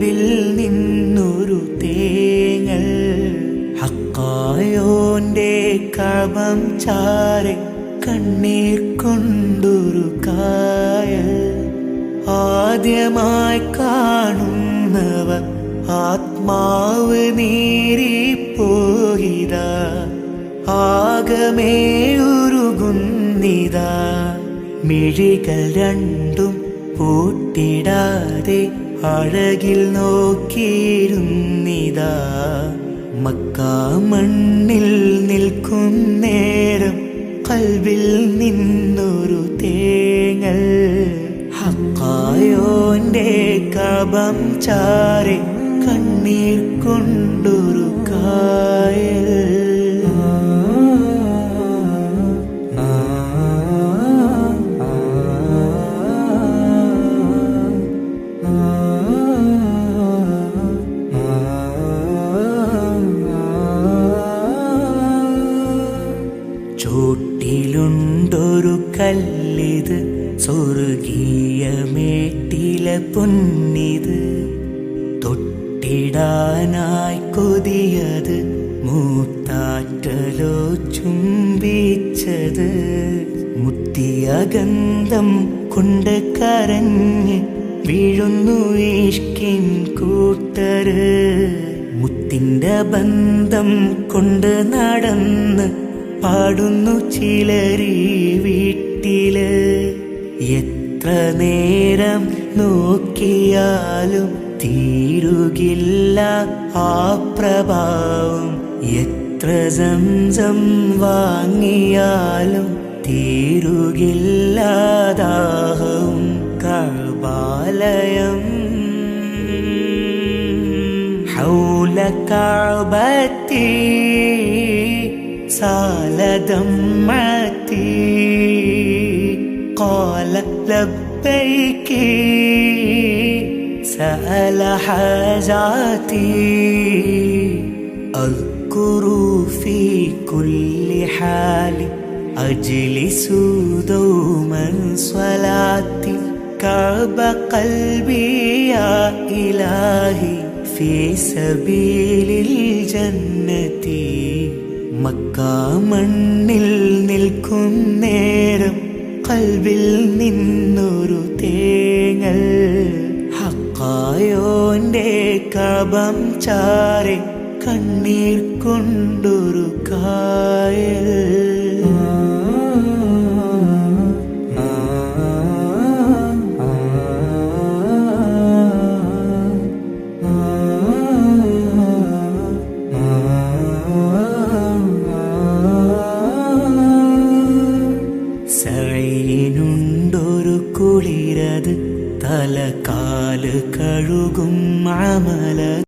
കൽബിൽ നിന്നൊരു തേങ്ങൽ ഹക്കായോന്റെ കബം ചാരെ കണ്ണീർ കൊണ്ടൊരു കായൽ. ആദ്യമായി കാണുന്നവർ ആത്മാവ് നീറിപ്പോയിതാ, ആകമേ ഉരുകുന്നിതാ. മിഴികൾ രണ്ടും പൂട്ടിടാതെ അഴകിൽ നോക്കിയിരുന്നിതാ. മക്കാ മണ്ണിൽ നിൽക്കും നേരം കൽബിൽ നിന്നൊരു തേങ്ങൽ ഹക്കായോന്റെ കബം ചാരെ കണ്ണീർ കൊണ്ടൊരു കായൽ. ചോട്ടിലുണ്ടൊരു കല്ലിത്, സ്വർഗീയമേട്ടിലെ പൊന്നിത്. തൊട്ടിടാനായി കൊതിയത്, മൂത്താറ്റലോ ചുംബിച്ചത്. മുത്തിയ ഗന്ധം കൊണ്ട് കരഞ്ഞ് വീഴുന്നു ഇഷ്കിൻ കൂട്ടര്. മുത്തിന്റെ ബന്ധം കൊണ്ട് നടന്ന് പാടുന്നു ചിലരീ വീട്ടില്. എത്ര നേരം നോക്കിയാലും തീരുകില്ല ആ പ്രഭാവം. എത്ര സംസം വാങ്ങിയാലും തീരുകില്ല ദാഹം. കഅബാലയം ഹൗല കഅബത്തി سال دمعتي قال لبيك سأل حاجاتي. أذكر في كل حال أجلس دوما صلاتي. كعب قلبي يا إلهي في سبيل الجنة. മക്കാ മണ്ണിൽ നിൽക്കും നേരം കൽബിൽ നിന്നൊരു തേങ്ങൽ ഹക്കായോന്റെ കബം ചാരെ കണ്ണീർ കൊണ്ടൊരു കായൽ. സഈനുണ്ടൊരു കുളിരത്, തലകാല് കഴുകും അമല.